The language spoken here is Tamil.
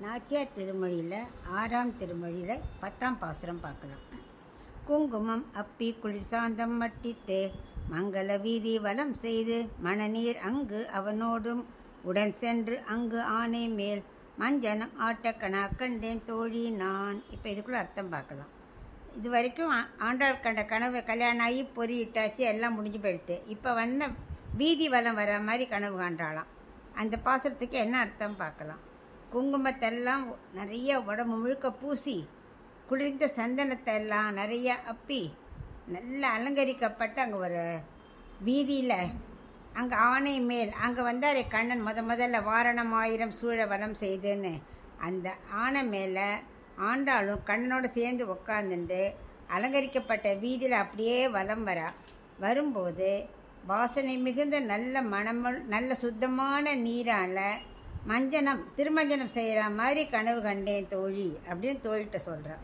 நாச்சியார் திருமொழியில் 6ஆம் திருமொழியில் 10ஆம் பாசுரம் பார்க்கலாம். குங்குமம் அப்பி குளிர் சாந்தம் மட்டித்து மங்கள வீதி வலம் செய்து மணநீர் அங்கு அவனோடும் உடன் சென்று அங்கு ஆனை மேல் மஞ்சனம் ஆட்டக்கணா கண்டேன் தோழி நான். இப்போ இதுக்குள்ளே அர்த்தம் பார்க்கலாம். இது வரைக்கும் ஆண்டாள் கண்ட கனவு கல்யாணம் ஆகி பொறியிட்டாச்சு, எல்லாம் முடிஞ்சு போயிடுத்து. இப்போ வீதி வலம் வர மாதிரி கனவு காண்டாளாம். அந்த பாசுரத்துக்கு என்ன அர்த்தம் பார்க்கலாம். குங்குமத்தெல்லாம் நிறைய உடம்பு முழுக்க பூசி, குளிர்ந்த சந்தனத்தை எல்லாம் நிறைய அப்பி, நல்லா அலங்கரிக்கப்பட்டு அங்கே ஒரு வீதியில் அங்கே ஆணை மேல் அங்கே வந்தார் கண்ணன் முதல்ல வாரணம் ஆயிரம் சூழ வலம் செய்துன்னு. அந்த ஆணை மேலே ஆண்டாளும் கண்ணனோடு சேர்ந்து உக்காந்துண்டு அலங்கரிக்கப்பட்ட வீதியில் அப்படியே வலம் வரும்போது வாசனை மிகுந்த நல்ல மணமுள் நல்ல சுத்தமான நீரால் திருமஞ்சனம் செய்கிற மாதிரி கனவு கண்டேன் தோழி அப்படின்னு தோழிகிட்ட சொல்கிறான்.